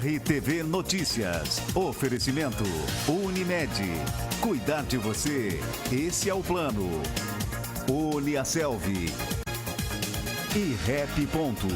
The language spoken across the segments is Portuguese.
RTV Notícias. Oferecimento Unimed. Cuidar de você, esse é o plano. Uniaselv e Rap Ponto.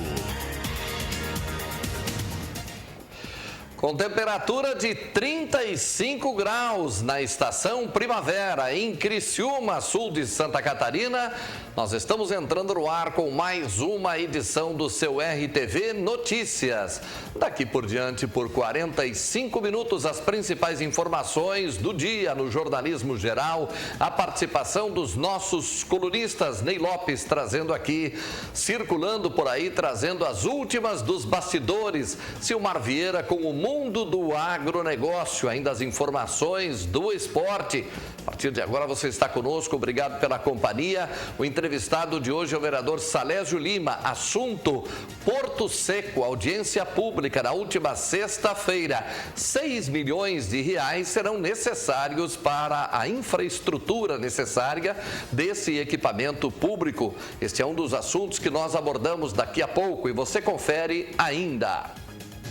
Com temperatura de 35 graus na estação primavera em Criciúma, sul de Santa Catarina, nós estamos entrando no ar com mais uma edição do seu RTV Notícias. Daqui por diante, por 45 minutos, as principais informações do dia no jornalismo geral, a participação dos nossos colunistas, Ney Lopes trazendo aqui, circulando por aí, trazendo as últimas dos bastidores, Silmar Vieira com o mundo do agronegócio, ainda as informações do esporte. A partir de agora você está conosco, obrigado pela companhia. O entrevistado de hoje é o vereador Salésio Lima. Assunto: Porto Seco, audiência pública na última sexta-feira. 6 milhões de reais serão necessários para a infraestrutura necessária desse equipamento público. Este é um dos assuntos que nós abordamos daqui a pouco e você confere ainda.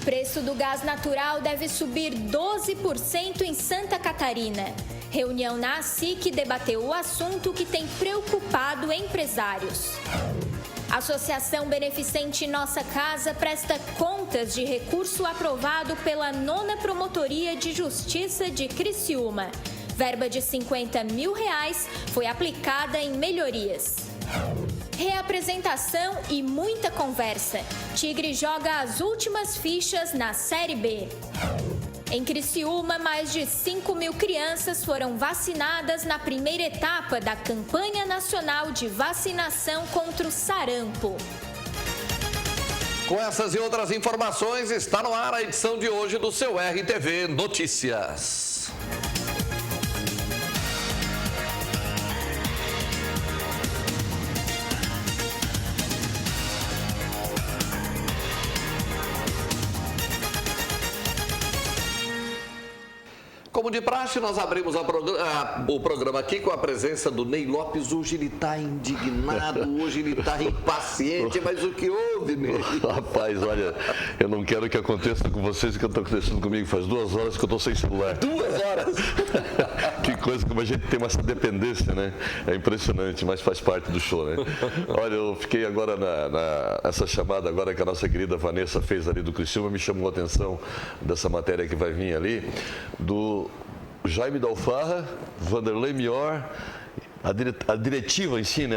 Preço do gás natural deve subir 12% em Santa Catarina. Reunião na ASIC debateu o assunto que tem preocupado empresários. Associação Beneficente Nossa Casa presta contas de recurso aprovado pela 9ª Promotoria de Justiça de Criciúma. Verba de R$50 mil foi aplicada em melhorias. Reapresentação e muita conversa. Tigre joga as últimas fichas na Série B. Em Criciúma, mais de 5 mil crianças foram vacinadas na primeira etapa da campanha nacional de vacinação contra o sarampo. Com essas e outras informações, está no ar a edição de hoje do seu RTV Notícias. Como de praxe, nós abrimos o programa aqui com a presença do Ney Lopes. Hoje ele está indignado, hoje ele está impaciente, mas o que houve, Ney? Rapaz, olha, eu não quero que aconteça com vocês o que está acontecendo comigo. Faz 2 horas que eu estou sem celular. 2 horas? Que coisa, como a gente tem essa dependência, né? É impressionante, mas faz parte do show, né? Olha, eu fiquei agora essa chamada agora que a nossa querida Vanessa fez ali do Criciúma, me chamou a atenção dessa matéria que vai vir ali, do Jaime Dalfarra, Vanderlei Mior, a diretiva em si, né,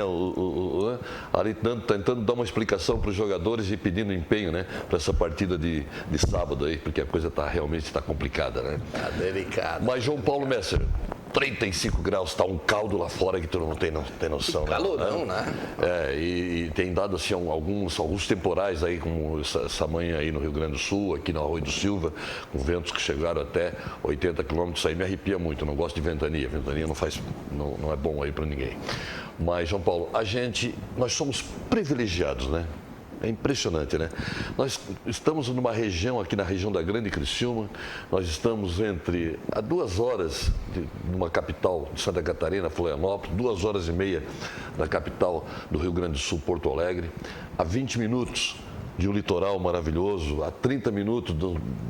ali tentando dar uma explicação para os jogadores e pedindo empenho, né, para essa partida de sábado aí, porque a coisa realmente está complicada, né? Tá delicado. Mas João Paulo Messer, 35 graus, está um caldo lá fora que tu não tem noção. Calorão, né? E tem dado assim alguns temporais aí, como essa manhã aí no Rio Grande do Sul, aqui na Arroio do Silva, com ventos que chegaram até 80 quilômetros. Isso aí me arrepia muito, eu não gosto de ventania. Ventania não é bom aí para ninguém. Mas, João Paulo, nós somos privilegiados, né? É impressionante, né? Nós estamos numa região, aqui na região da Grande Criciúma, nós estamos a 2 horas de uma capital de Santa Catarina, Florianópolis, 2 horas e meia da capital do Rio Grande do Sul, Porto Alegre, a 20 minutos de um litoral maravilhoso, a 30 minutos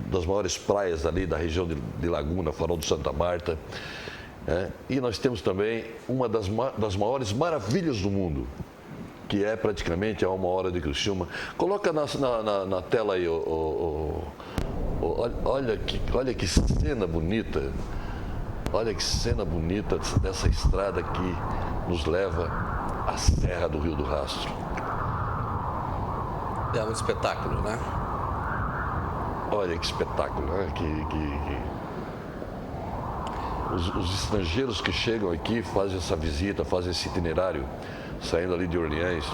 das maiores praias ali da região de Laguna, Farol de Santa Marta. E nós temos também uma das maiores maravilhas do mundo, que é praticamente a 1 hora de Criciúma. Coloca na tela aí, olha que cena bonita, olha que cena bonita dessa estrada que nos leva à Serra do Rio do Rastro. É um espetáculo, né? Olha que espetáculo, né? Os estrangeiros que chegam aqui fazem essa visita, fazem esse itinerário, saindo ali de Orleans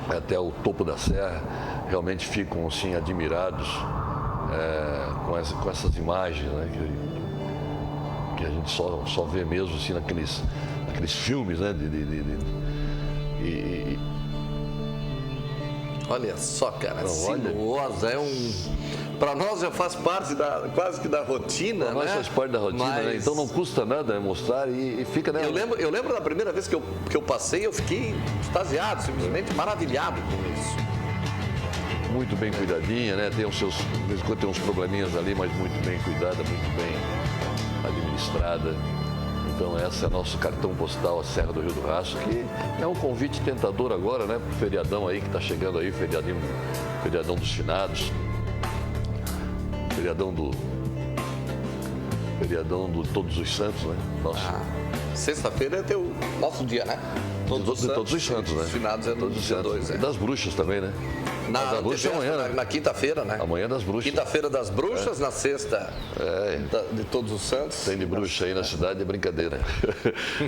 até o topo da serra, realmente ficam assim admirados com essas imagens, né, que a gente só vê mesmo assim naqueles filmes, né, Olha só, cara, sinuosa, para nós já faz parte quase que da rotina, para nós faz parte da rotina, mas... né? Então não custa nada mostrar e fica... Né? Eu lembro da primeira vez que eu passei, eu fiquei extasiado, simplesmente maravilhado com isso. muito bem cuidadinha, né? Tem os seus, de vez em quando tem uns probleminhas ali, mas muito bem cuidada, muito bem administrada. Então, esse é nosso cartão postal, a Serra do Rio do Rastro, que é um convite tentador agora, né? Para o feriadão aí que está chegando aí, feriadão dos finados, feriadão do Todos os Santos, né? Sexta-feira é o nosso dia, né? Todos os Santos, né? Os finados é todos os dia 2, E das bruxas também, né? Na bruxa é amanhã, né? Na quinta-feira, né? Amanhã das bruxas. Quinta-feira das bruxas, na sexta de Todos os Santos. Tem de bruxa aí na cidade, é brincadeira.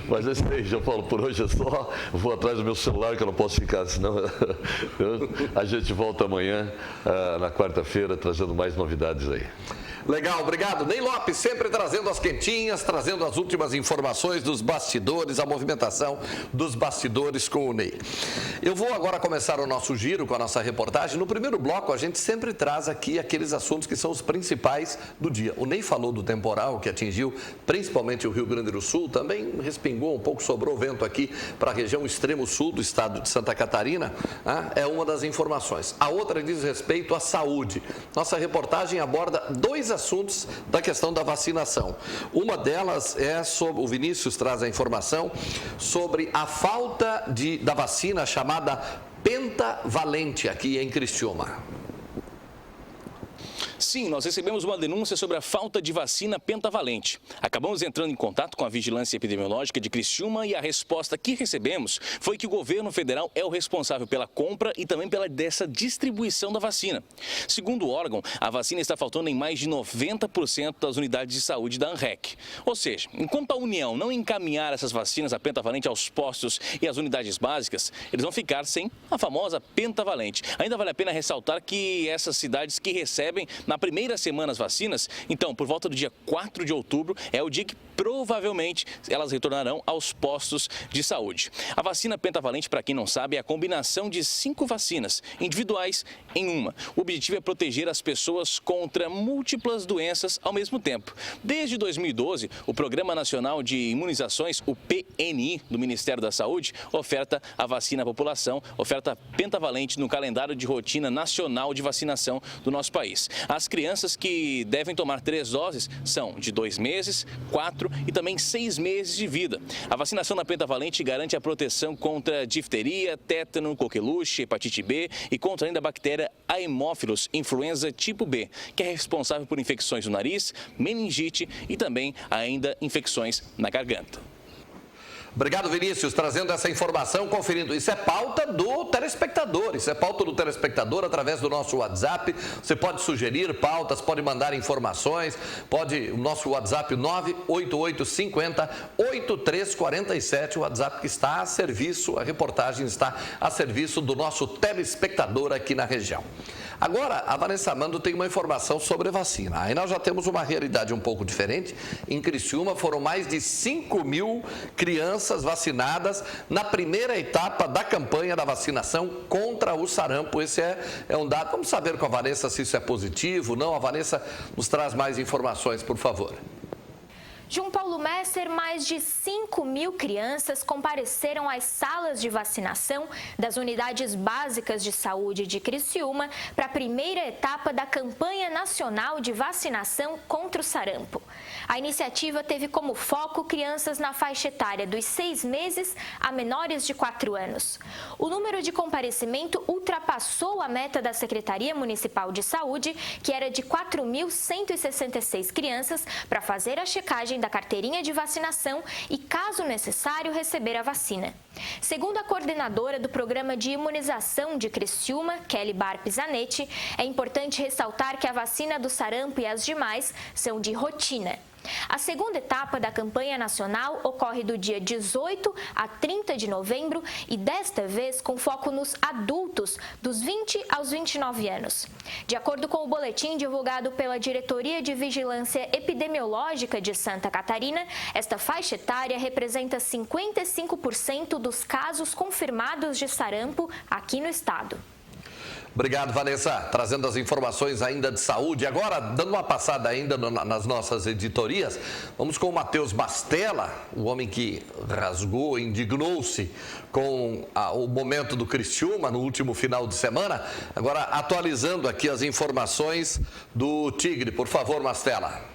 Mas é isso aí, João Paulo, por hoje é só. Vou atrás do meu celular, que eu não posso ficar, senão a gente volta amanhã, na quarta-feira, trazendo mais novidades aí. Legal, obrigado. Ney Lopes sempre trazendo as quentinhas, trazendo as últimas informações dos bastidores, a movimentação dos bastidores com o Ney. Eu vou agora começar o nosso giro com a nossa reportagem. No primeiro bloco, a gente sempre traz aqui aqueles assuntos que são os principais do dia. O Ney falou do temporal que atingiu principalmente o Rio Grande do Sul, também respingou um pouco, sobrou vento aqui para a região extremo sul do estado de Santa Catarina. É uma das informações. A outra diz respeito à saúde. Nossa reportagem aborda dois assuntos da questão da vacinação. Uma delas é sobre, o Vinícius traz a informação sobre a falta da vacina chamada pentavalente aqui em Criciúma. Sim, nós recebemos uma denúncia sobre a falta de vacina pentavalente. Acabamos entrando em contato com a Vigilância Epidemiológica de Criciúma e a resposta que recebemos foi que o governo federal é o responsável pela compra e também dessa distribuição da vacina. Segundo o órgão, a vacina está faltando em mais de 90% das unidades de saúde da ANREC. Ou seja, enquanto a União não encaminhar essas vacinas, a pentavalente, aos postos e às unidades básicas, eles vão ficar sem a famosa pentavalente. Ainda vale a pena ressaltar que essas cidades que recebem na primeira semana as vacinas, então, por volta do dia 4 de outubro, é o dia que provavelmente elas retornarão aos postos de saúde. A vacina pentavalente, para quem não sabe, é a combinação de 5 vacinas individuais em uma. O objetivo é proteger as pessoas contra múltiplas doenças ao mesmo tempo. Desde 2012, o Programa Nacional de Imunizações, o PNI, do Ministério da Saúde, oferta a vacina à população, oferta pentavalente no calendário de rotina nacional de vacinação do nosso país. As crianças que devem tomar 3 doses são de 2 meses, 4 e também 6 meses de vida. A vacinação da pentavalente garante a proteção contra difteria, tétano, coqueluche, hepatite B e contra ainda a bactéria Haemophilus influenza tipo B, que é responsável por infecções no nariz, meningite e também ainda infecções na garganta. Obrigado, Vinícius, trazendo essa informação, conferindo. Isso é pauta do telespectador, através do nosso WhatsApp. Você pode sugerir pautas, pode mandar informações, o nosso WhatsApp 98850-8347, o WhatsApp que está a serviço, a reportagem está a serviço do nosso telespectador aqui na região. Agora, a Vanessa Mando tem uma informação sobre a vacina. Aí nós já temos uma realidade um pouco diferente. Em Criciúma foram mais de 5.000 crianças vacinadas na primeira etapa da campanha da vacinação contra o sarampo. Esse é um dado. Vamos saber com a Vanessa se isso é positivo, não. A Vanessa nos traz mais informações, por favor. João Paulo Messer, mais de 5.000 crianças compareceram às salas de vacinação das unidades básicas de saúde de Criciúma para a primeira etapa da campanha nacional de vacinação contra o sarampo. A iniciativa teve como foco crianças na faixa etária dos 6 meses a menores de 4 anos. O número de comparecimento ultrapassou a meta da Secretaria Municipal de Saúde, que era de 4.166 crianças, para fazer a checagem da carteirinha de vacinação e, caso necessário, receber a vacina. Segundo a coordenadora do Programa de Imunização de Criciúma, Kelly Barp Zanetti, é importante ressaltar que a vacina do sarampo e as demais são de rotina. A segunda etapa da campanha nacional ocorre do dia 18 a 30 de novembro e desta vez com foco nos adultos dos 20 aos 29 anos. De acordo com o boletim divulgado pela Diretoria de Vigilância Epidemiológica de Santa Catarina, esta faixa etária representa 55% dos casos confirmados de sarampo aqui no estado. Obrigado, Vanessa. Trazendo as informações ainda de saúde. Agora, dando uma passada ainda nas nossas editorias, vamos com o Matheus Bastella, o homem que rasgou, indignou-se com o momento do Criciúma no último final de semana. Agora, atualizando aqui as informações do Tigre. Por favor, Bastella.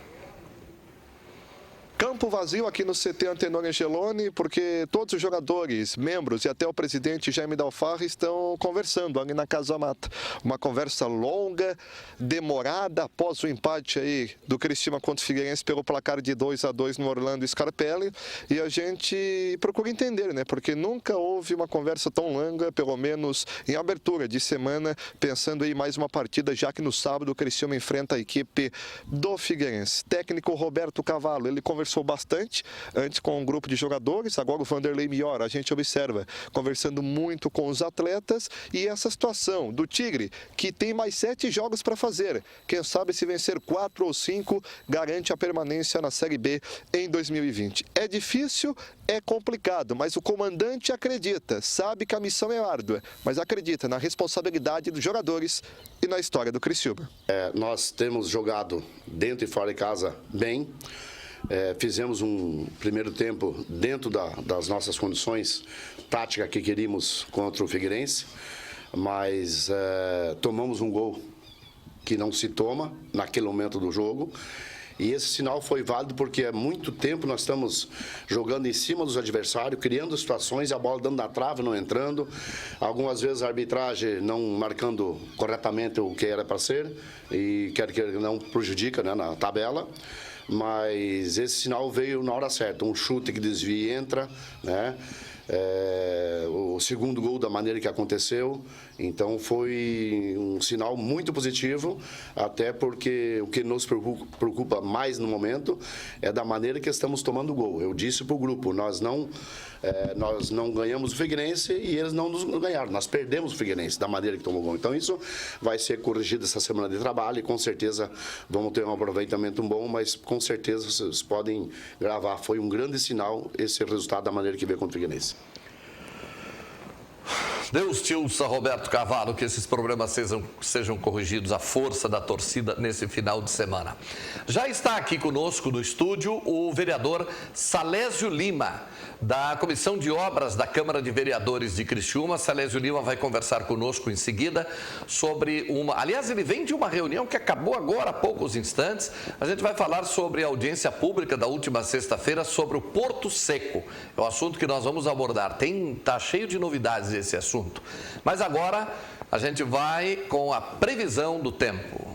Campo vazio aqui no CT Antenor Angeloni, porque todos os jogadores, membros e até o presidente Jaime Dalfarra estão conversando ali na Casa Mata. Uma conversa longa, demorada, após o empate aí do Criciúma contra o Figueirense pelo placar de 2-2 no Orlando Scarpelli. E a gente procura entender, né? Porque nunca houve uma conversa tão longa, pelo menos em abertura de semana, pensando em mais uma partida, já que no sábado o Criciúma enfrenta a equipe do Figueirense. Técnico Roberto Cavalo, ele conversou bastante antes com um grupo de jogadores, agora o Vanderlei Mior, a gente observa, conversando muito com os atletas, e essa situação do Tigre, que tem mais 7 jogos para fazer, quem sabe se vencer 4 ou 5, garante a permanência na Série B em 2020. É difícil, é complicado, mas o comandante acredita, sabe que a missão é árdua, mas acredita na responsabilidade dos jogadores e na história do Criciúma. Nós temos jogado dentro e fora de casa bem. Fizemos um primeiro tempo dentro das nossas condições táticas que queríamos contra o Figueirense, mas tomamos um gol que não se toma naquele momento do jogo. E esse sinal foi válido porque há muito tempo nós estamos jogando em cima dos adversários, criando situações e a bola dando na trave, não entrando. Algumas vezes a arbitragem não marcando corretamente o que era para ser e quer que não prejudica, né, na tabela. Mas esse sinal veio na hora certa, um chute que desvia e entra, né? O segundo gol da maneira que aconteceu, então foi um sinal muito positivo, até porque o que nos preocupa mais no momento é da maneira que estamos tomando o gol. Eu disse para o grupo, nós não ganhamos o Figueirense e eles não nos ganharam, nós perdemos o Figueirense da maneira que tomou o gol. Então isso vai ser corrigido essa semana de trabalho e com certeza vamos ter um aproveitamento bom, mas com certeza vocês podem gravar, foi um grande sinal esse resultado da maneira que veio contra o Figueirense. Deus te ouça, Roberto Cavalo, que esses problemas sejam corrigidos, a força da torcida nesse final de semana. Já está aqui conosco no estúdio o vereador Salésio Lima, da Comissão de Obras da Câmara de Vereadores de Criciúma. Salésio Lima vai conversar conosco em seguida sobre Aliás, ele vem de uma reunião que acabou agora há poucos instantes. A gente vai falar sobre a audiência pública da última sexta-feira sobre o Porto Seco. É o assunto que nós vamos abordar. Tá cheio de novidades esse assunto. Mas agora a gente vai com a previsão do tempo.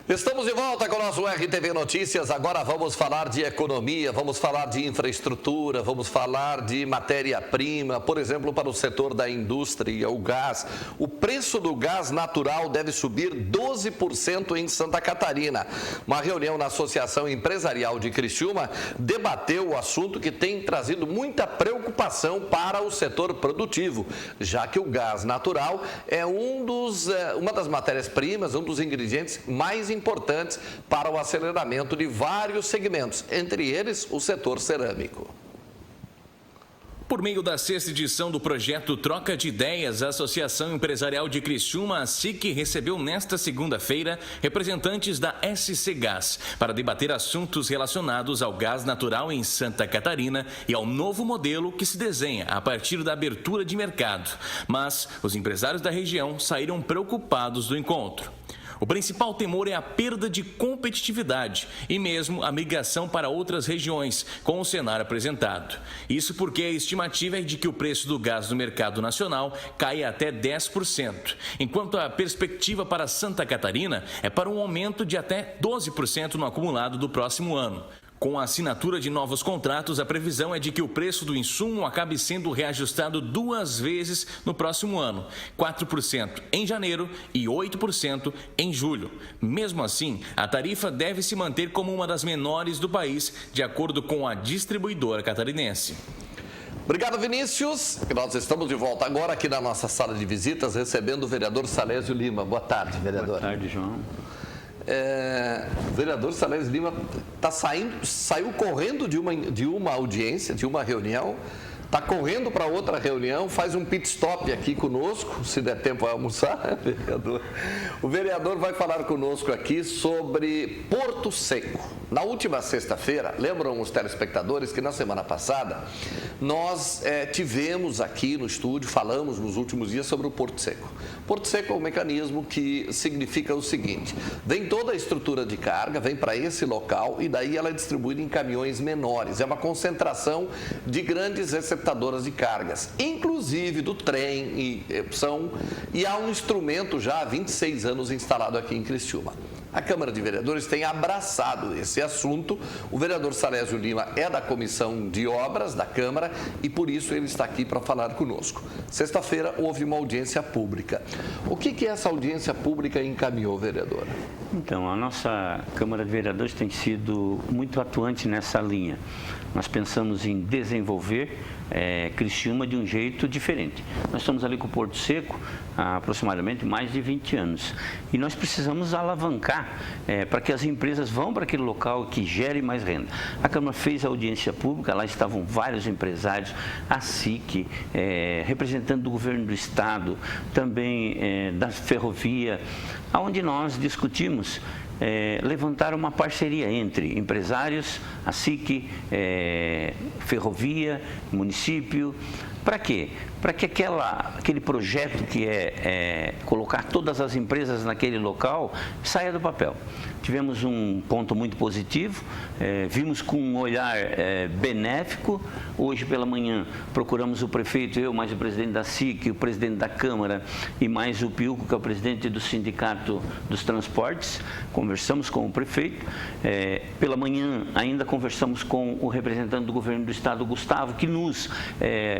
Estamos de volta com o nosso RTV Notícias. Agora vamos falar de economia, vamos falar de infraestrutura, vamos falar de matéria-prima, por exemplo, para o setor da indústria, o gás. O preço do gás natural deve subir 12% em Santa Catarina. Uma reunião na Associação Empresarial de Criciúma debateu o assunto que tem trazido muita preocupação para o setor produtivo, já que o gás natural é uma das matérias-primas, um dos ingredientes mais importantes para o aceleramento de vários segmentos, entre eles o setor cerâmico. Por meio da 6ª edição do projeto Troca de Ideias, a Associação Empresarial de Criciúma, a SIC, recebeu nesta segunda-feira representantes da SC Gás para debater assuntos relacionados ao gás natural em Santa Catarina e ao novo modelo que se desenha a partir da abertura de mercado. Mas os empresários da região saíram preocupados do encontro. O principal temor é a perda de competitividade e mesmo a migração para outras regiões, com o cenário apresentado. Isso porque a estimativa é de que o preço do gás no mercado nacional caia até 10%, enquanto a perspectiva para Santa Catarina é para um aumento de até 12% no acumulado do próximo ano. Com a assinatura de novos contratos, a previsão é de que o preço do insumo acabe sendo reajustado 2 vezes no próximo ano, 4% em janeiro e 8% em julho. Mesmo assim, a tarifa deve se manter como uma das menores do país, de acordo com a distribuidora catarinense. Obrigado, Vinícius. Nós estamos de volta agora aqui na nossa sala de visitas, recebendo o vereador Salésio Lima. Boa tarde, vereador. Boa tarde, João. O vereador Salésio Lima saiu correndo de uma audiência, de uma reunião, está correndo para outra reunião, faz um pit stop aqui conosco, se der tempo vai almoçar, vereador. O vereador vai falar conosco aqui sobre Porto Seco. Na última sexta-feira, lembram os telespectadores que na semana passada nós tivemos aqui no estúdio, falamos nos últimos dias sobre o Porto Seco. Porto Seco é um mecanismo que significa o seguinte: vem toda a estrutura de carga, vem para esse local e daí ela é distribuída em caminhões menores. É uma concentração de grandes receptadoras de cargas, inclusive do trem, e há um instrumento já há 26 anos instalado aqui em Criciúma. A Câmara de Vereadores tem abraçado esse assunto. O vereador Salésio Lima é da Comissão de Obras da Câmara e por isso ele está aqui para falar conosco. Sexta-feira houve uma audiência pública. O que essa audiência pública encaminhou, vereadora? Então, a nossa Câmara de Vereadores tem sido muito atuante nessa linha. Nós pensamos em desenvolver Criciúma de um jeito diferente. Nós estamos ali com o Porto Seco há aproximadamente mais de 20 anos. E nós precisamos alavancar para que as empresas vão para aquele local que gere mais renda. A Câmara fez a audiência pública, lá estavam vários empresários, a SIC, representante do governo do estado, também da ferrovia, onde nós discutimos levantar uma parceria entre empresários, a SIC, ferrovia, município. Para quê? Para que aquele projeto que é colocar todas as empresas naquele local saia do papel. Tivemos um ponto muito positivo, vimos com um olhar benéfico. Hoje pela manhã procuramos o prefeito, eu mais o presidente da SIC, o presidente da Câmara e mais o Piuco, que é o presidente do Sindicato dos Transportes. Conversamos com o prefeito. Pela manhã ainda conversamos com o representante do governo do estado, Gustavo, que nos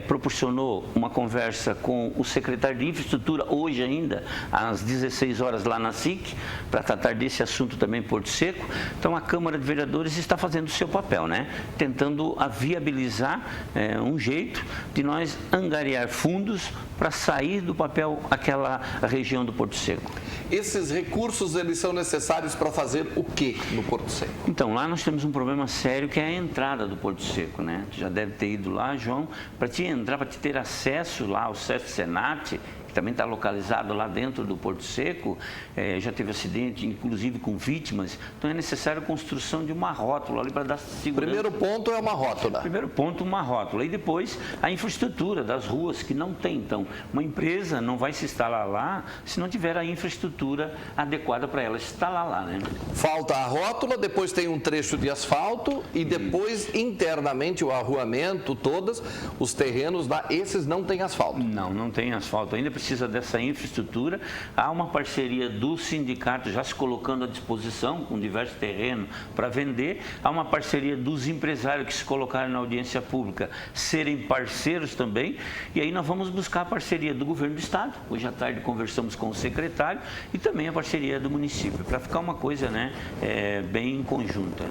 proporcionou uma conversa com o secretário de Infraestrutura, hoje ainda, às 16 horas lá na SIC, para tratar desse assunto também em Porto Seco. Então a Câmara de Vereadores está fazendo o seu papel, tentando viabilizar um jeito de nós angariar fundos para sair do papel aquela região do Porto Seco. Esses recursos, eles são necessários para fazer o quê no Porto Seco? Então, lá nós temos um problema sério que é a entrada do Porto Seco, Tu já deve ter ido lá, João, para te entrar, para te ter acesso lá ao CEF Senat, que também está localizado lá dentro do Porto Seco, já teve acidente, inclusive com vítimas, então é necessário a construção de uma rótula ali para dar segurança. Primeiro ponto é uma rótula. Primeiro ponto, uma rótula. E depois a infraestrutura das ruas, que não tem. Então, uma empresa não vai se instalar lá se não tiver a infraestrutura adequada para ela instalar lá, Falta a rótula, depois tem um trecho de asfalto e depois internamente o arruamento, todos os terrenos lá, esses não têm asfalto. Não tem asfalto ainda, precisa dessa infraestrutura. Há uma parceria do sindicato já se colocando à disposição com diversos terrenos para vender. Há uma parceria dos empresários que se colocaram na audiência pública serem parceiros também. E aí nós vamos buscar a parceria do governo do estado. Hoje à tarde conversamos com o secretário e também a parceria do município, para ficar uma coisa bem conjunta.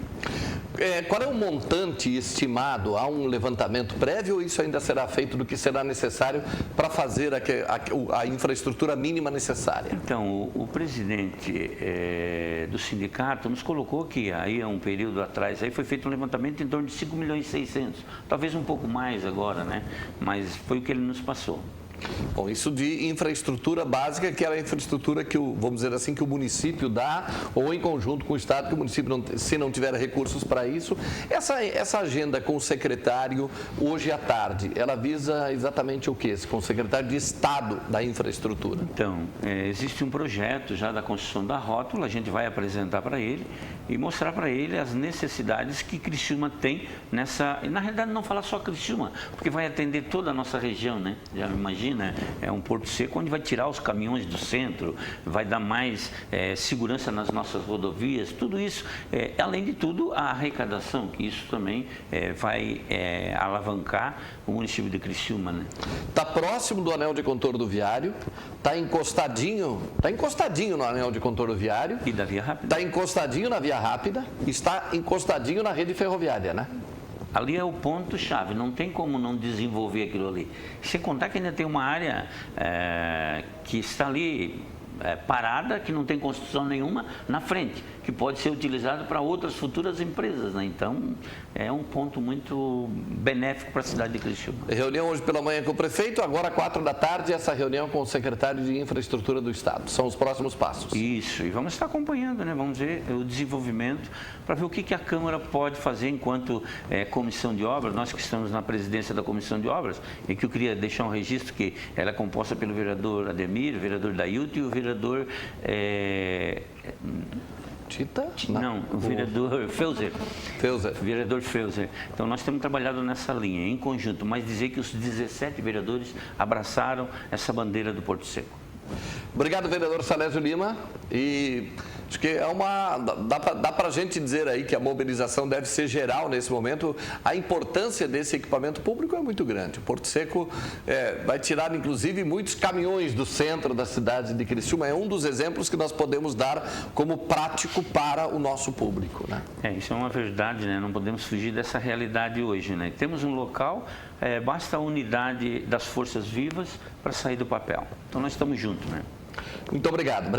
Qual é o montante estimado? Há um levantamento prévio ou isso ainda será feito do que será necessário para fazer a infraestrutura mínima necessária? Então, o presidente do sindicato nos colocou que aí há um período atrás, aí foi feito um levantamento em torno de 5.600.000, talvez um pouco mais agora, mas foi o que ele nos passou. Bom, isso de infraestrutura básica, que era a infraestrutura que, vamos dizer assim, que o município dá, ou em conjunto com o Estado, que o município, se não tiver recursos para isso. Essa agenda com o secretário, hoje à tarde, ela visa exatamente o quê? Com o secretário de Estado da Infraestrutura. Então, existe um projeto já da construção da rótula, a gente vai apresentar para ele e mostrar para ele as necessidades que Criciúma tem nessa... Na realidade, não falar só Criciúma, porque vai atender toda a nossa região, né? Já imagina, é um porto seco onde vai tirar os caminhões do centro, vai dar mais segurança nas nossas rodovias, tudo isso. Além de tudo, a arrecadação, que isso também vai alavancar o município de Criciúma, né? Está próximo do anel de contorno viário, está encostadinho no anel de contorno viário. E da via rápida. Está encostadinho na via rápida, está encostadinho na rede ferroviária, né? Ali é o ponto-chave, não tem como não desenvolver aquilo ali. Sem contar que ainda tem uma área que está ali parada, que não tem construção nenhuma na frente, que pode ser utilizado para outras futuras empresas, né? Então, é um ponto muito benéfico para a cidade de Criciúma. Reunião hoje pela manhã com o prefeito, agora 4 da tarde, essa reunião com o secretário de Infraestrutura do Estado. São os próximos passos. Isso, e vamos estar acompanhando, né? Vamos ver o desenvolvimento para ver o que a Câmara pode fazer enquanto comissão de obras. Nós que estamos na presidência da comissão de obras, e que eu queria deixar um registro que ela é composta pelo vereador Ademir, o vereador Dailton e o vereador... Tita? Não, o vereador Feuser. Feuser. Vereador Feuser. Então, nós temos trabalhado nessa linha, em conjunto, mas dizer que os 17 vereadores abraçaram essa bandeira do Porto Seco. Obrigado, vereador Salésio Lima. E acho que dá para a gente dizer aí que a mobilização deve ser geral nesse momento. A importância desse equipamento público é muito grande. O Porto Seco vai tirar, inclusive, muitos caminhões do centro da cidade de Criciúma. É um dos exemplos que nós podemos dar como prático para o nosso público, né? Isso é uma verdade, né? Não podemos fugir dessa realidade hoje, né? Temos um local, basta a unidade das forças vivas para sair do papel. Então, nós estamos juntos, né? Muito obrigado.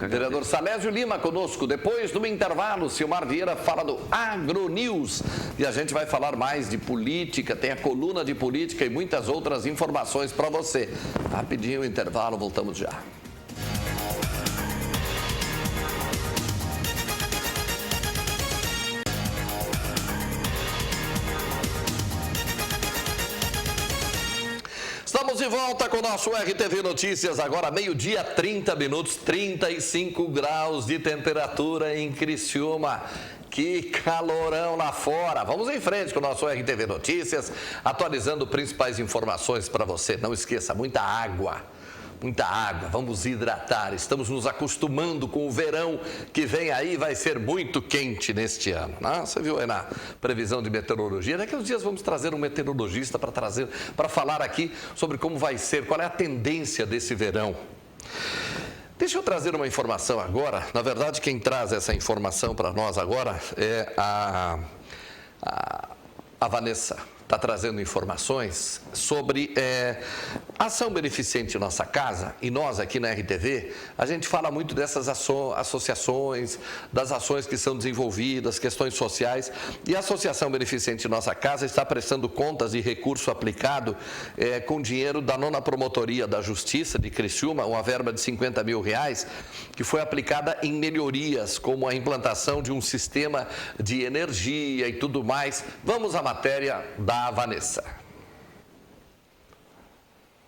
Vereador Salésio Lima conosco. Depois do intervalo, Silmar Vieira fala do AgroNews. E a gente vai falar mais de política, tem a coluna de política e muitas outras informações para você. Rapidinho o intervalo, voltamos já. Estamos de volta com o nosso RTV Notícias, agora meio-dia, 30 minutos, 35 graus de temperatura em Criciúma. Que calorão lá fora. Vamos em frente com o nosso RTV Notícias, atualizando principais informações para você. Não esqueça, muita água, vamos hidratar. Estamos nos acostumando com o verão que vem aí, vai ser muito quente neste ano. Você viu aí na previsão de meteorologia? Daqui a uns dias vamos trazer um meteorologista para falar aqui sobre como vai ser, qual é a tendência desse verão. Deixa eu trazer uma informação agora. Na verdade, quem traz essa informação para nós agora é a Vanessa. Está trazendo informações sobre ação beneficente em nossa casa. E nós aqui na RTV, a gente fala muito dessas associações, das ações que são desenvolvidas, questões sociais. E a Associação Beneficente em Nossa Casa está prestando contas de recurso aplicado com dinheiro da 9ª Promotoria da Justiça de Criciúma, uma verba de R$50 mil, que foi aplicada em melhorias, como a implantação de um sistema de energia e tudo mais. Vamos à matéria da Vanessa.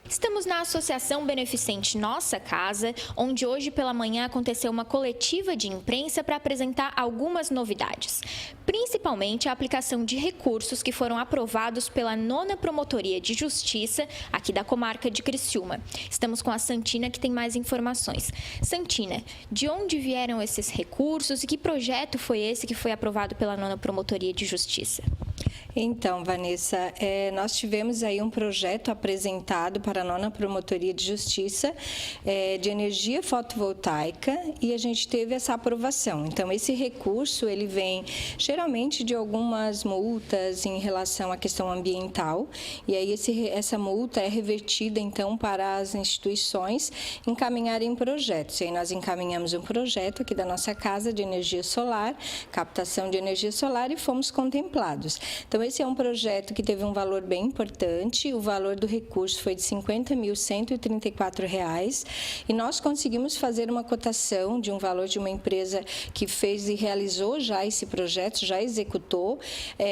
Estamos na Associação Beneficente Nossa Casa, onde hoje pela manhã aconteceu uma coletiva de imprensa para apresentar algumas novidades, principalmente a aplicação de recursos que foram aprovados pela 9ª Promotoria de Justiça, aqui da comarca de Criciúma. Estamos com a Santina, que tem mais informações. Santina, de onde vieram esses recursos e que projeto foi esse que foi aprovado pela 9ª Promotoria de Justiça? Então, Vanessa, nós tivemos aí um projeto apresentado para a 9ª Promotoria de Justiça de energia fotovoltaica e a gente teve essa aprovação. Então, esse recurso, ele vem geralmente de algumas multas em relação à questão ambiental e aí essa multa é revertida, então, para as instituições encaminharem projetos. E aí nós encaminhamos um projeto aqui da nossa casa de energia solar, captação de energia solar e fomos contemplados. Então, Então, esse é um projeto que teve um valor bem importante, o valor do recurso foi de R$ 50.134 e nós conseguimos fazer uma cotação de um valor de uma empresa que fez e realizou já esse projeto, já executou,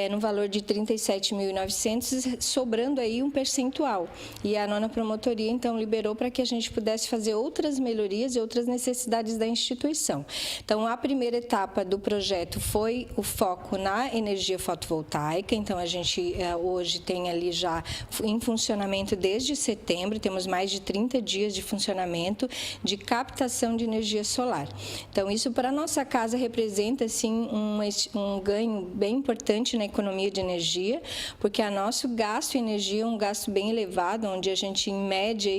no valor de R$ 37.900, sobrando aí um percentual. E a 9ª Promotoria, então, liberou para que a gente pudesse fazer outras melhorias e outras necessidades da instituição. Então, a primeira etapa do projeto foi o foco na energia fotovoltaica, então a gente hoje tem ali já em funcionamento desde setembro, temos mais de 30 dias de funcionamento de captação de energia solar. Então, isso para a nossa casa representa, sim, um ganho bem importante na economia de energia, porque o nosso gasto em energia é um gasto bem elevado, onde a gente, em média,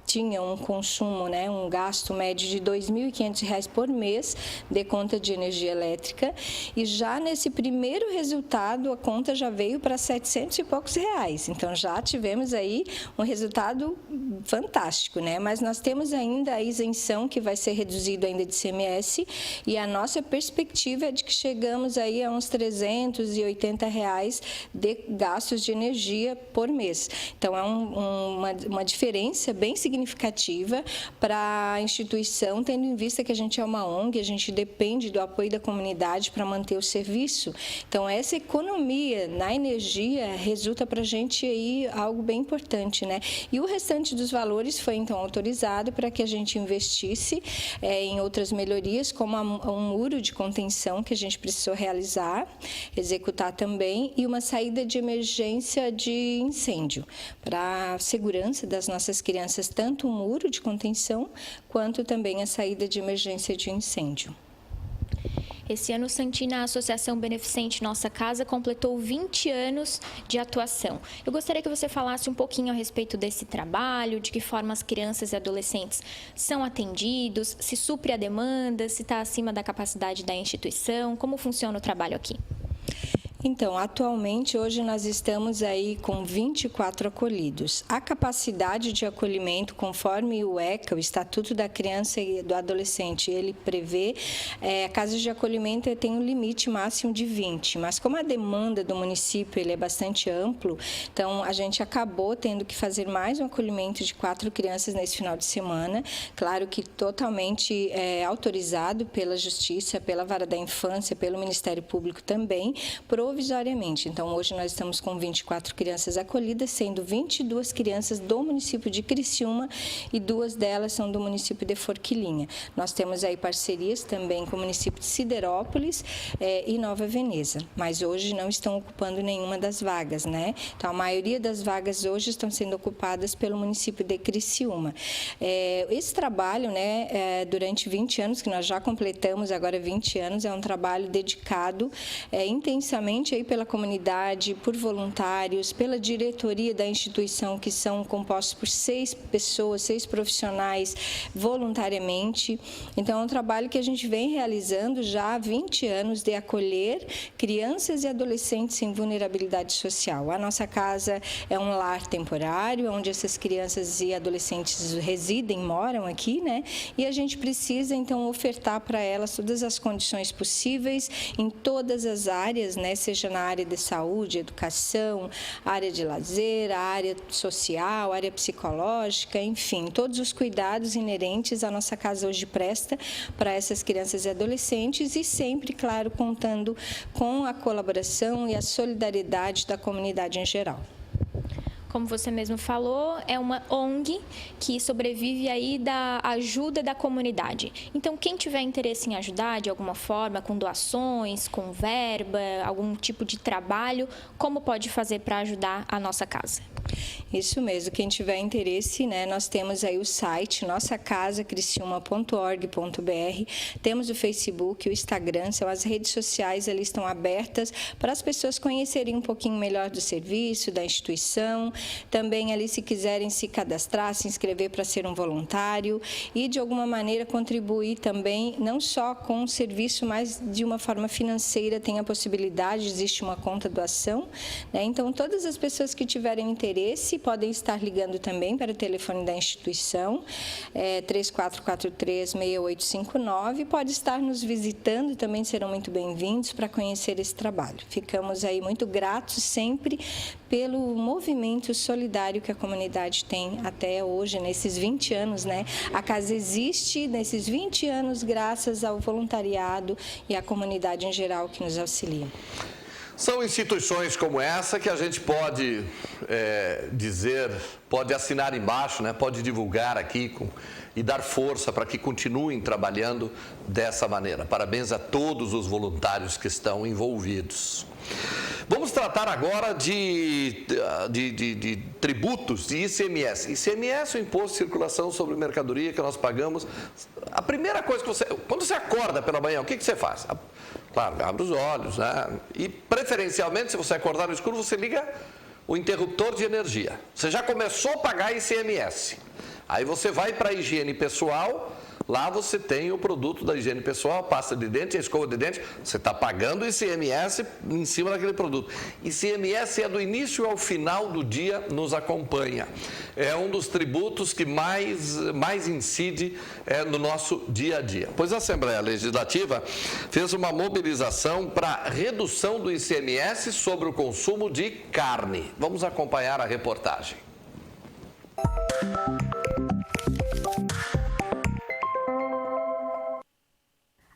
tinha um consumo, um gasto médio de R$ 2.500 por mês de conta de energia elétrica, e já nesse primeiro resultado a conta já veio para R$ 700 e poucos reais. Então já tivemos aí um resultado fantástico, Mas nós temos ainda a isenção que vai ser reduzido ainda de ICMS, e a nossa perspectiva é de que chegamos aí a uns R$ 380 de gastos de energia por mês. Então é uma diferença bem significativa para a instituição, tendo em vista que a gente é uma ONG, a gente depende do apoio da comunidade para manter o serviço. Então, essa economia na energia resulta para a gente aí algo bem importante, E o restante dos valores foi, então, autorizado para que a gente investisse em outras melhorias, como um muro de contenção que a gente precisou realizar, executar também, e uma saída de emergência de incêndio, para a segurança das nossas crianças, tanto um muro de contenção, quanto também a saída de emergência de incêndio. Esse ano, Santina, a Associação Beneficente Nossa Casa completou 20 anos de atuação. Eu gostaria que você falasse um pouquinho a respeito desse trabalho, de que forma as crianças e adolescentes são atendidos, se supre a demanda, se está acima da capacidade da instituição, como funciona o trabalho aqui? Então, atualmente, hoje nós estamos aí com 24 acolhidos. A capacidade de acolhimento, conforme o ECA, o Estatuto da Criança e do Adolescente, ele prevê, casas de acolhimento tem um limite máximo de 20, mas como a demanda do município ele é bastante amplo, então a gente acabou tendo que fazer mais um acolhimento de 4 crianças nesse final de semana, claro que totalmente autorizado pela Justiça, pela Vara da Infância, pelo Ministério Público também, provisoriamente. Então, hoje nós estamos com 24 crianças acolhidas, sendo 22 crianças do município de Criciúma e 2 delas são do município de Forquilinha. Nós temos aí parcerias também com o município de Siderópolis e Nova Veneza, mas hoje não estão ocupando nenhuma das vagas, Então, a maioria das vagas hoje estão sendo ocupadas pelo município de Criciúma. Esse trabalho, durante 20 anos, que nós já completamos agora 20 anos, é um trabalho dedicado intensamente aí pela comunidade, por voluntários, pela diretoria da instituição, que são compostos por 6 pessoas, 6 profissionais voluntariamente. Então, é um trabalho que a gente vem realizando já há 20 anos de acolher crianças e adolescentes em vulnerabilidade social. A nossa casa é um lar temporário, onde essas crianças e adolescentes residem, moram aqui, E a gente precisa, então, ofertar para elas todas as condições possíveis em todas as áreas, seja na área de saúde, educação, área de lazer, área social, área psicológica, enfim, todos os cuidados inerentes a nossa casa hoje presta para essas crianças e adolescentes e sempre, claro, contando com a colaboração e a solidariedade da comunidade em geral. Como você mesmo falou, é uma ONG que sobrevive aí da ajuda da comunidade. Então, quem tiver interesse em ajudar de alguma forma, com doações, com verba, algum tipo de trabalho, como pode fazer para ajudar a nossa casa? Isso mesmo, quem tiver interesse, nós temos aí o site nossacasacriciúma.org.br, temos o Facebook, o Instagram, são as redes sociais, ali estão abertas para as pessoas conhecerem um pouquinho melhor do serviço, da instituição, também ali se quiserem se cadastrar, se inscrever para ser um voluntário e de alguma maneira contribuir também, não só com o serviço, mas de uma forma financeira, tem a possibilidade, existe uma conta doação, Então todas as pessoas que tiverem interesse interesse, podem estar ligando também para o telefone da instituição, 3443-6859. Pode estar nos visitando, também serão muito bem-vindos para conhecer esse trabalho. Ficamos aí muito gratos sempre pelo movimento solidário que a comunidade tem até hoje, nesses 20 anos, né? A casa existe nesses 20 anos graças ao voluntariado e à comunidade em geral que nos auxilia. São instituições como essa que a gente pode dizer, pode assinar embaixo, né? Pode divulgar aqui e dar força para que continuem trabalhando dessa maneira. Parabéns a todos os voluntários que estão envolvidos. Vamos tratar agora de tributos de ICMS. ICMS é o Imposto de Circulação sobre Mercadoria que nós pagamos. A primeira coisa que quando você acorda pela manhã, o que você faz? Claro, abre os olhos, né? E preferencialmente, se você acordar no escuro, você liga o interruptor de energia. Você já começou a pagar ICMS. Aí você vai para a higiene pessoal, lá você tem o produto da higiene pessoal, a pasta de dente, a escova de dente, você está pagando ICMS em cima daquele produto. ICMS é do início ao final do dia, nos acompanha. É um dos tributos que mais incide no nosso dia a dia. Pois a Assembleia Legislativa fez uma mobilização para redução do ICMS sobre o consumo de carne. Vamos acompanhar a reportagem.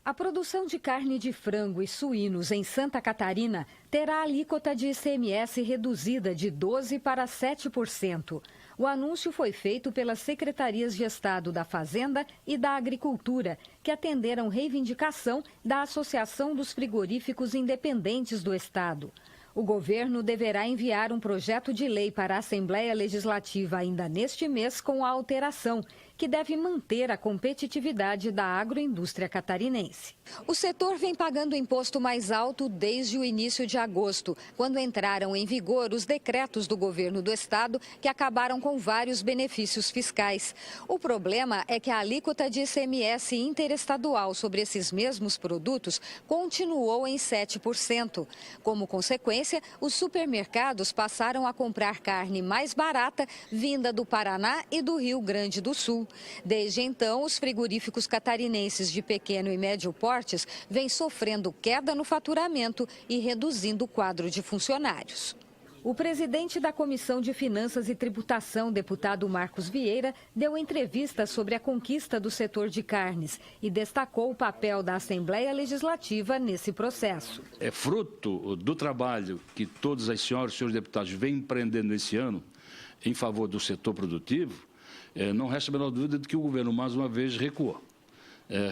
A produção de carne de frango e suínos em Santa Catarina terá a alíquota de ICMS reduzida de 12% para 7%. O anúncio foi feito pelas Secretarias de Estado da Fazenda e da Agricultura, que atenderam reivindicação da Associação dos Frigoríficos Independentes do Estado. O governo deverá enviar um projeto de lei para a Assembleia Legislativa ainda neste mês com a alteração, que deve manter a competitividade da agroindústria catarinense. O setor vem pagando imposto mais alto desde o início de agosto, quando entraram em vigor os decretos do governo do estado que acabaram com vários benefícios fiscais. O problema é que a alíquota de ICMS interestadual sobre esses mesmos produtos continuou em 7%. Como consequência, os supermercados passaram a comprar carne mais barata vinda do Paraná e do Rio Grande do Sul. Desde então, os frigoríficos catarinenses de pequeno e médio portes vêm sofrendo queda no faturamento e reduzindo o quadro de funcionários. O presidente da Comissão de Finanças e Tributação, deputado Marcos Vieira, deu entrevista sobre a conquista do setor de carnes e destacou o papel da Assembleia Legislativa nesse processo. É fruto do trabalho que todas as senhoras e senhores deputados vêm empreendendo esse ano em favor do setor produtivo. Não resta a menor dúvida de que o governo, mais uma vez, recuou.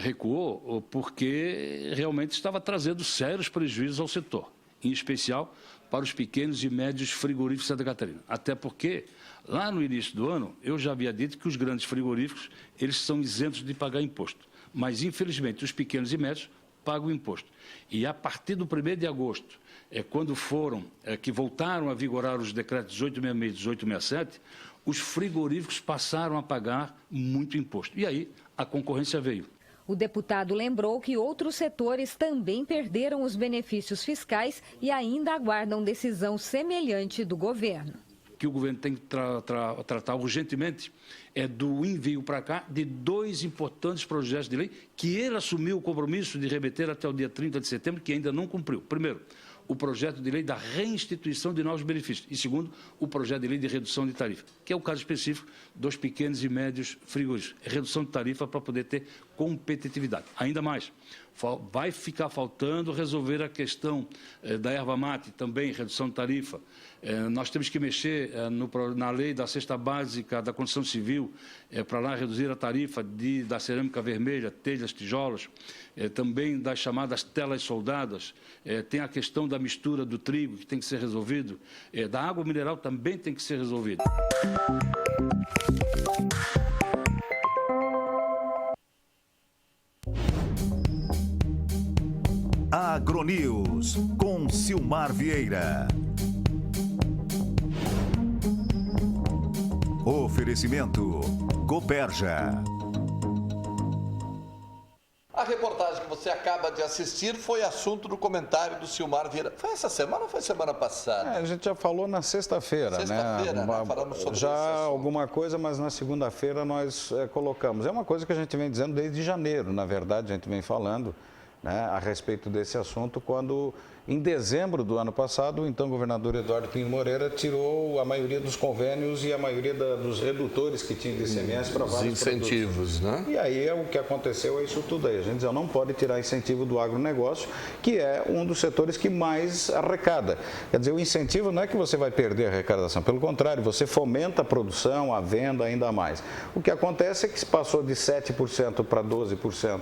Recuou porque realmente estava trazendo sérios prejuízos ao setor, em especial para os pequenos e médios frigoríficos de Santa Catarina. Até porque, lá no início do ano, eu já havia dito que os grandes frigoríficos eles são isentos de pagar imposto. Mas, infelizmente, os pequenos e médios pagam imposto. E, a partir do 1º de agosto, quando que voltaram a vigorar os decretos 1866 e 1867, os frigoríficos passaram a pagar muito imposto. E aí a concorrência veio. O deputado lembrou que outros setores também perderam os benefícios fiscais e ainda aguardam decisão semelhante do governo. Que o governo tem que tratar urgentemente do envio para cá de 2 importantes projetos de lei que ele assumiu o compromisso de remeter até o dia 30 de setembro, que ainda não cumpriu. Primeiro, o projeto de lei da reinstituição de novos benefícios. E segundo, o projeto de lei de redução de tarifa, que é o caso específico dos pequenos e médios frigoríficos. Redução de tarifa para poder ter competitividade. Ainda mais, vai ficar faltando resolver a questão da erva mate, também redução de tarifa. Nós temos que mexer na lei da cesta básica da construção civil, para lá reduzir a tarifa da cerâmica vermelha, telhas, tijolos, também das chamadas telas soldadas. Tem a questão da mistura do trigo, que tem que ser resolvido, da água mineral também tem que ser resolvido. Agronews, com Silmar Vieira. Oferecimento Cooperja. A reportagem que você você acaba de assistir foi assunto do comentário do Silmar Vieira. Foi essa semana ou foi semana passada? A gente já falou na sexta-feira, né? Falamos sobre já esse alguma coisa, mas na segunda-feira nós colocamos. É uma coisa que a gente vem dizendo desde janeiro, na verdade, a gente vem falando, né, a respeito desse assunto, quando em dezembro do ano passado, o então governador Eduardo Pinho Moreira tirou a maioria dos convênios e a maioria dos redutores que tinha de ICMS para vários incentivos, produtos. Né? E aí o que aconteceu é isso tudo aí. A gente já não pode tirar incentivo do agronegócio, que é um dos setores que mais arrecada. Quer dizer, o incentivo não é que você vai perder a arrecadação, pelo contrário, você fomenta a produção, a venda ainda mais. O que acontece é que se passou de 7% para 12%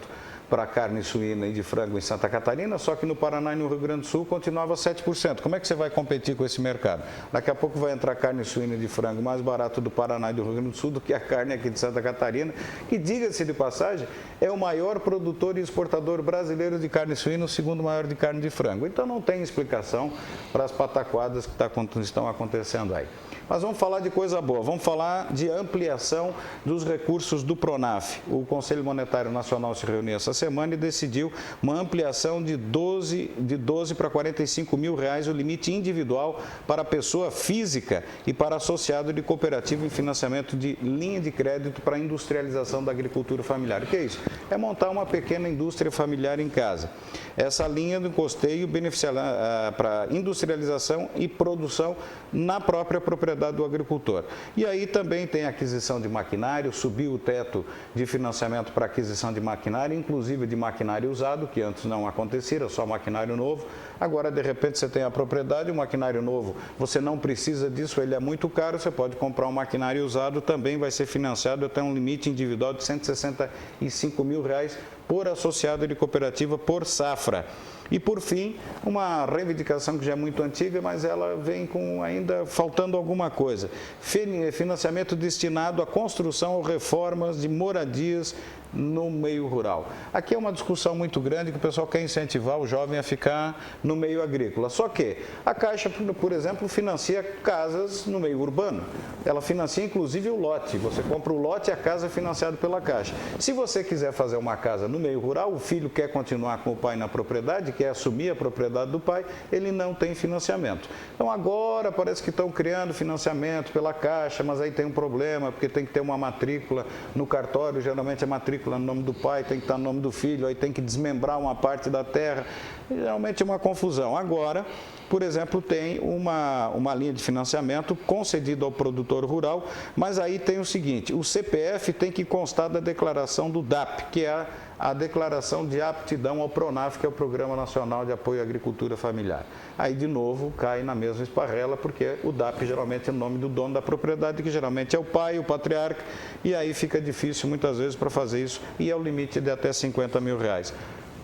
para carne suína e de frango em Santa Catarina, só que no Paraná e no Rio Grande do Sul continuava 7%. Como é que você vai competir com esse mercado? Daqui a pouco vai entrar carne suína e de frango mais barato do Paraná e do Rio Grande do Sul do que a carne aqui de Santa Catarina, que, diga-se de passagem, é o maior produtor e exportador brasileiro de carne suína, o segundo maior de carne de frango. Então não tem explicação para as pataquadas que estão acontecendo aí. Mas vamos falar de coisa boa, vamos falar de ampliação dos recursos do PRONAF. O Conselho Monetário Nacional se reuniu essa semana e decidiu uma ampliação de 12 para 45 mil reais o limite individual para pessoa física e para associado de cooperativa em financiamento de linha de crédito para industrialização da agricultura familiar. O que é isso? É montar uma pequena indústria familiar em casa. Essa linha do custeio beneficiará para industrialização e produção na própria propriedade do agricultor. E aí também tem aquisição de maquinário, subiu o teto de financiamento para aquisição de maquinário, inclusive de maquinário usado, que antes não acontecia, era só maquinário novo. Agora, de repente, você tem a propriedade, o maquinário novo, você não precisa disso, ele é muito caro, você pode comprar um maquinário usado, também vai ser financiado até um limite individual de 165 mil reais por associado de cooperativa por safra. E, por fim, uma reivindicação que já é muito antiga, mas ela vem com ainda faltando alguma coisa. Financiamento destinado à construção ou reformas de moradias no meio rural. Aqui é uma discussão muito grande que o pessoal quer incentivar o jovem a ficar no meio agrícola. Só que a Caixa, por exemplo, financia casas no meio urbano. Ela financia inclusive o lote. Você compra o lote e a casa é financiada pela Caixa. Se você quiser fazer uma casa no meio rural, o filho quer continuar com o pai na propriedade, quer assumir a propriedade do pai, ele não tem financiamento. Então agora parece que estão criando financiamento pela Caixa, mas aí tem um problema, porque tem que ter uma matrícula no cartório, geralmente a matrícula no nome do pai, tem que estar no nome do filho, aí tem que desmembrar uma parte da terra, geralmente é uma confusão. Agora, por exemplo, tem uma linha de financiamento concedida ao produtor rural, mas aí tem o seguinte, o CPF tem que constar da declaração do DAP, que é a declaração de aptidão ao PRONAF, que é o Programa Nacional de Apoio à Agricultura Familiar. Aí, de novo, cai na mesma esparrela, porque o DAP geralmente é o nome do dono da propriedade, que geralmente é o pai, o patriarca, e aí fica difícil muitas vezes para fazer isso, e é o limite de até 50 mil reais.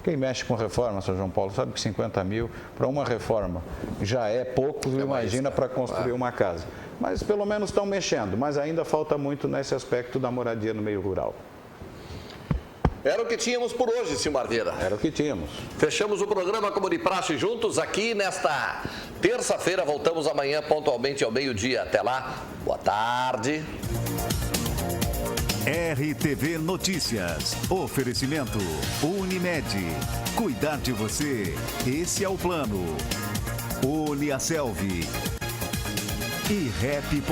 Quem mexe com reforma, Sr. João Paulo, sabe que 50 mil para uma reforma já é pouco, imagina para construir uma casa. Mas pelo menos estão mexendo, mas ainda falta muito nesse aspecto da moradia no meio rural. Era o que tínhamos por hoje, Silmar Vieira. Era o que tínhamos. Fechamos o programa como de praxe juntos aqui nesta terça-feira. Voltamos amanhã pontualmente ao meio-dia. Até lá, boa tarde. RTV Notícias. Oferecimento Unimed. Cuidar de você. Esse é o plano. Uniaselv. E Rap.